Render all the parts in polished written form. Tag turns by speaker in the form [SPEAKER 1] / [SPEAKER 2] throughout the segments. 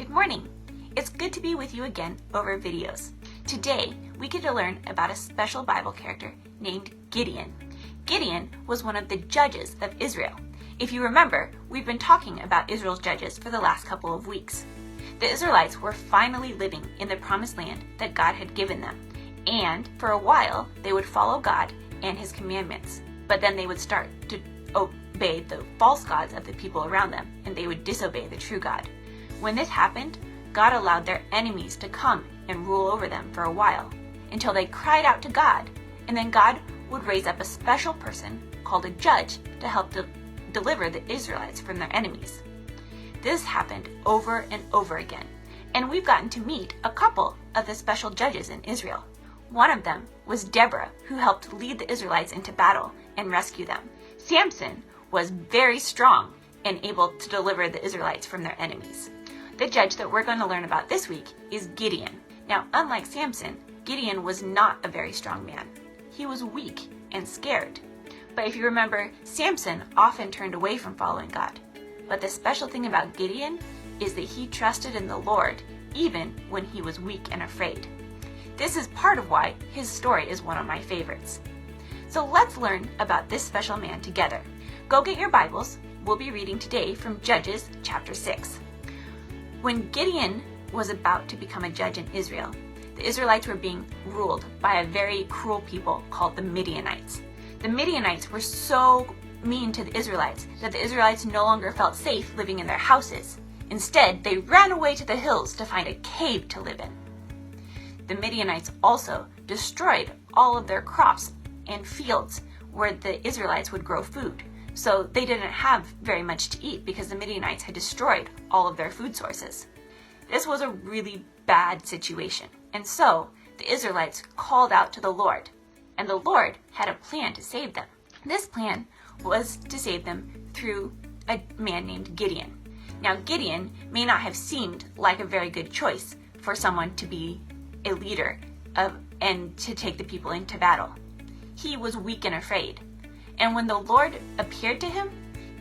[SPEAKER 1] Good morning. It's good to be with you again over videos. Today, we get to learn about a special Bible character named Gideon. Gideon was one of the judges of Israel. If you remember, we've been talking about Israel's judges for the last couple of weeks. The Israelites were finally living in the promised land that God had given them. And for a while, they would follow God and his commandments. But then they would start to obey the false gods of the people around them, and they would disobey the true God. When this happened, God allowed their enemies to come and rule over them for a while, until they cried out to God, and then God would raise up a special person called a judge to help deliver the Israelites from their enemies. This happened over and over again, and we've gotten to meet a couple of the special judges in Israel. One of them was Deborah, who helped lead the Israelites into battle and rescue them. Samson was very strong and able to deliver the Israelites from their enemies. The judge that we're going to learn about this week is Gideon. Now, unlike Samson, Gideon was not a very strong man. He was weak and scared. But if you remember, Samson often turned away from following God. But the special thing about Gideon is that he trusted in the Lord even when he was weak and afraid. This is part of why his story is one of my favorites. So let's learn about this special man together. Go get your Bibles. We'll be reading today from Judges chapter 6. When Gideon was about to become a judge in Israel, the Israelites were being ruled by a very cruel people called the Midianites. The Midianites were so mean to the Israelites that the Israelites no longer felt safe living in their houses. Instead, they ran away to the hills to find a cave to live in. The Midianites also destroyed all of their crops and fields where the Israelites would grow food. So they didn't have very much to eat because the Midianites had destroyed all of their food sources. This was a really bad situation. And so the Israelites called out to the Lord, and the Lord had a plan to save them. This plan was to save them through a man named Gideon. Now, Gideon may not have seemed like a very good choice for someone to be a leader and to take the people into battle. He was weak and afraid. And when the Lord appeared to him,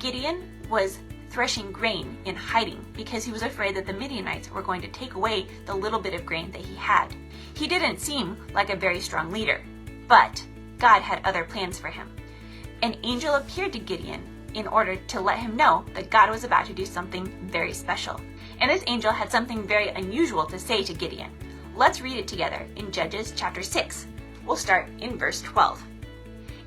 [SPEAKER 1] Gideon was threshing grain in hiding because he was afraid that the Midianites were going to take away the little bit of grain that he had. He didn't seem like a very strong leader, but God had other plans for him. An angel appeared to Gideon in order to let him know that God was about to do something very special. And this angel had something very unusual to say to Gideon. Let's read it together in Judges chapter 6. We'll start in verse 12.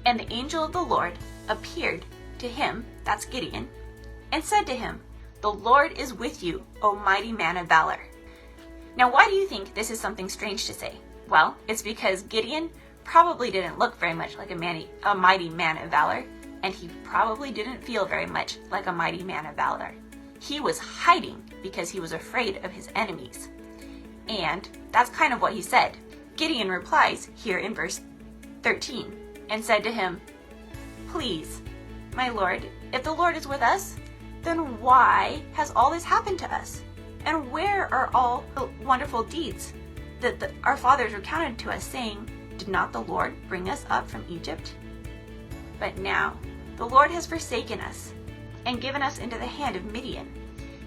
[SPEAKER 1] And the angel of the Lord appeared to him, that's Gideon, and said to him, "The Lord is with you, O mighty man of valor." Now, why do you think this is something strange to say? Well, it's because Gideon probably didn't look very much like a mighty man of valor, and he probably didn't feel very much like a mighty man of valor. He was hiding because he was afraid of his enemies. And that's kind of what he said. Gideon replies here in verse 13. And said to him, "Please, my Lord, if the Lord is with us, then why has all this happened to us? And where are all the wonderful deeds that our fathers recounted to us, saying, 'Did not the Lord bring us up from Egypt?' But now the Lord has forsaken us and given us into the hand of Midian."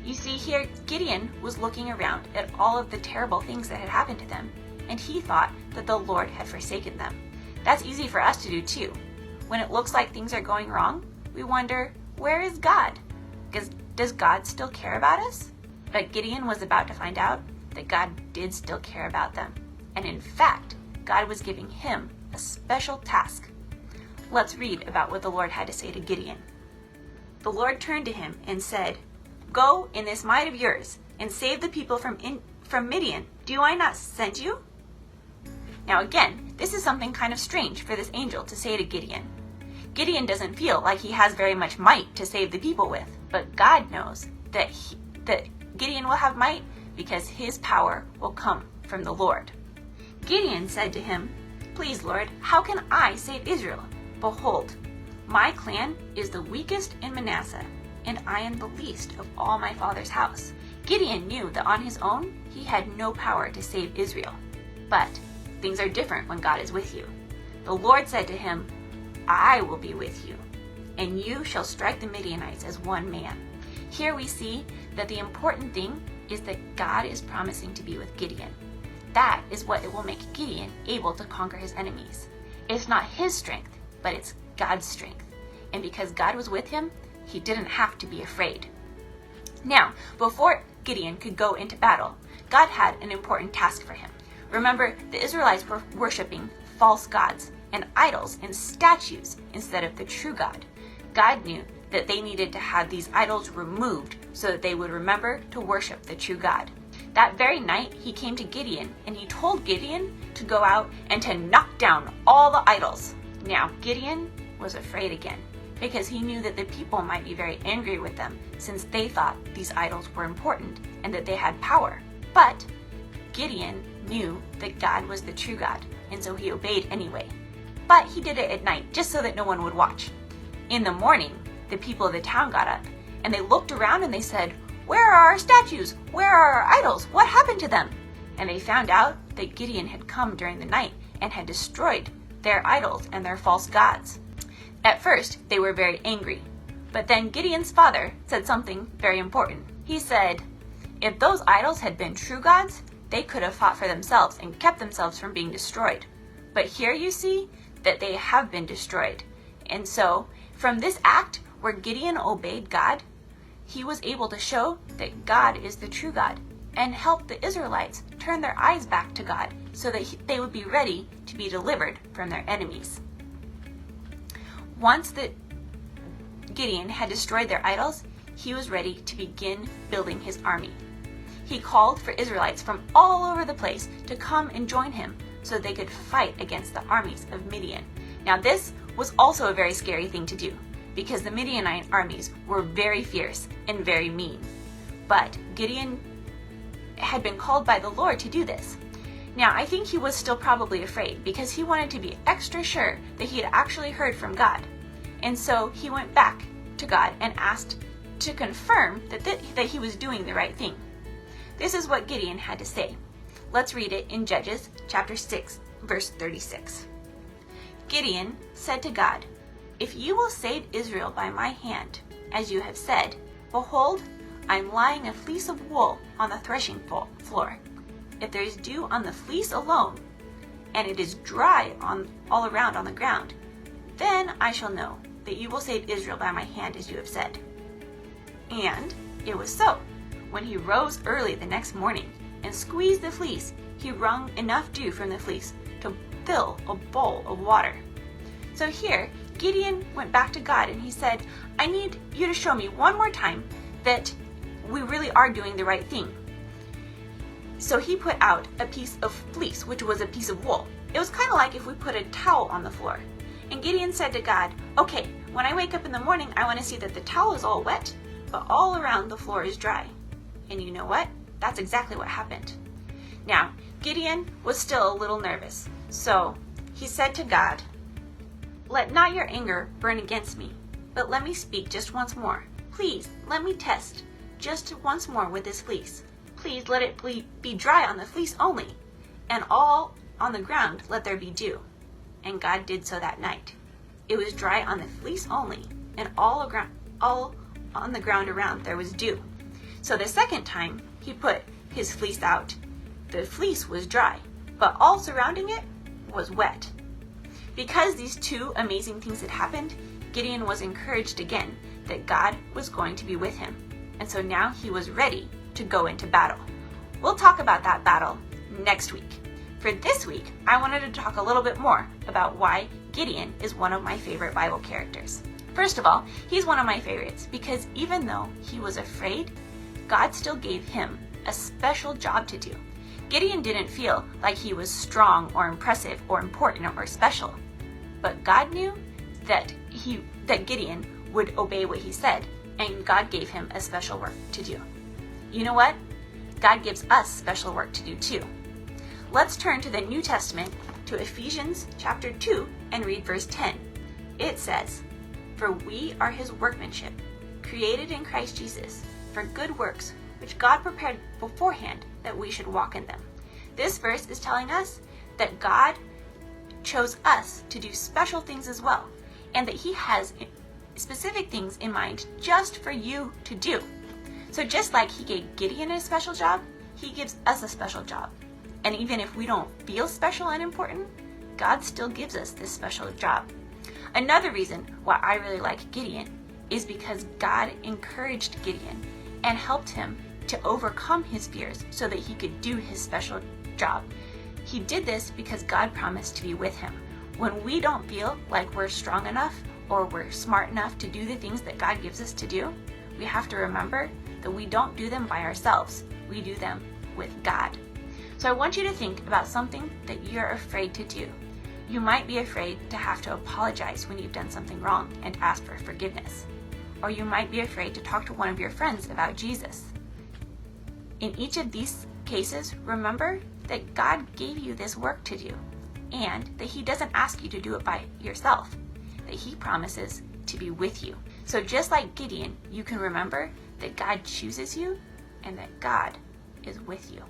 [SPEAKER 1] You see here, Gideon was looking around at all of the terrible things that had happened to them, and he thought that the Lord had forsaken them. That's easy for us to do too. When it looks like things are going wrong, we wonder, where is God? Does God still care about us? But Gideon was about to find out that God did still care about them. And in fact, God was giving him a special task. Let's read about what the Lord had to say to Gideon. The Lord turned to him and said, "Go in this might of yours and save the people from Midian. Do I not send you?" Now again, this is something kind of strange for this angel to say to Gideon. Gideon doesn't feel like he has very much might to save the people with, but God knows that Gideon will have might because his power will come from the Lord. Gideon said to him, "Please, Lord, how can I save Israel? Behold, my clan is the weakest in Manasseh, and I am the least of all my father's house." Gideon knew that on his own, he had no power to save Israel. But things are different when God is with you. The Lord said to him, "I will be with you, and you shall strike the Midianites as one man." Here we see that the important thing is that God is promising to be with Gideon. That is what it will make Gideon able to conquer his enemies. It's not his strength, but it's God's strength. And because God was with him, he didn't have to be afraid. Now, before Gideon could go into battle, God had an important task for him. Remember, the Israelites were worshiping false gods and idols and statues instead of the true God. God knew that they needed to have these idols removed so that they would remember to worship the true God. That very night, he came to Gideon and he told Gideon to go out and to knock down all the idols. Now, Gideon was afraid again because he knew that the people might be very angry with them since they thought these idols were important and that they had power. But Gideon knew that God was the true God, and so he obeyed anyway. But he did it at night just so that no one would watch. In the morning, the people of the town got up and they looked around and they said, "Where are our statues? Where are our idols? What happened to them?" And they found out that Gideon had come during the night and had destroyed their idols and their false gods. At first, they were very angry. But then Gideon's father said something very important. He said, if those idols had been true gods, they could have fought for themselves and kept themselves from being destroyed. But here you see that they have been destroyed. And so, from this act where Gideon obeyed God, he was able to show that God is the true God and help the Israelites turn their eyes back to God so that they would be ready to be delivered from their enemies. Once that Gideon had destroyed their idols, he was ready to begin building his army. He called for Israelites from all over the place to come and join him so they could fight against the armies of Midian. Now this was also a very scary thing to do because the Midianite armies were very fierce and very mean. But Gideon had been called by the Lord to do this. Now I think he was still probably afraid because he wanted to be extra sure that he had actually heard from God. And so he went back to God and asked to confirm that he was doing the right thing. This is what Gideon had to say. Let's read it in Judges chapter 6, verse 36. Gideon said to God, "If you will save Israel by my hand, as you have said, behold, I am lying a fleece of wool on the threshing floor. If there is dew on the fleece alone, and it is dry all around on the ground, then I shall know that you will save Israel by my hand, as you have said." And it was so. When he rose early the next morning and squeezed the fleece, he wrung enough dew from the fleece to fill a bowl of water. So here, Gideon went back to God and he said, "I need you to show me one more time that we really are doing the right thing." So he put out a piece of fleece, which was a piece of wool. It was kind of like if we put a towel on the floor. And Gideon said to God, "Okay, when I wake up in the morning, I want to see that the towel is all wet, but all around the floor is dry." And you know what? That's exactly what happened. Now, Gideon was still a little nervous. So he said to God, "Let not your anger burn against me, but let me speak just once more. Please, let me test just once more with this fleece. Please let it be dry on the fleece only, and all on the ground let there be dew." And God did so that night. It was dry on the fleece only, and all on the ground around there was dew. So the second time he put his fleece out, the fleece was dry, but all surrounding it was wet. Because these two amazing things had happened, Gideon was encouraged again that God was going to be with him. And so now he was ready to go into battle. We'll talk about that battle next week. For this week, I wanted to talk a little bit more about why Gideon is one of my favorite Bible characters. First of all, he's one of my favorites because even though he was afraid, God still gave him a special job to do. Gideon didn't feel like he was strong or impressive or important or special. But God knew that Gideon would obey what he said, and God gave him a special work to do. You know what? God gives us special work to do too. Let's turn to the New Testament to Ephesians chapter 2 and read verse 10. It says, "For we are his workmanship, created in Christ Jesus, for good works, which God prepared beforehand that we should walk in them." This verse is telling us that God chose us to do special things as well, and that he has specific things in mind just for you to do. So just like he gave Gideon a special job, he gives us a special job. And even if we don't feel special and important, God still gives us this special job. Another reason why I really like Gideon is because God encouraged Gideon and helped him to overcome his fears so that he could do his special job. He did this because God promised to be with him. When we don't feel like we're strong enough or we're smart enough to do the things that God gives us to do, we have to remember that we don't do them by ourselves. We do them with God. So I want you to think about something that you're afraid to do. You might be afraid to have to apologize when you've done something wrong and ask for forgiveness. Or you might be afraid to talk to one of your friends about Jesus. In each of these cases, remember that God gave you this work to do, and that he doesn't ask you to do it by yourself, that he promises to be with you. So just like Gideon, you can remember that God chooses you and that God is with you.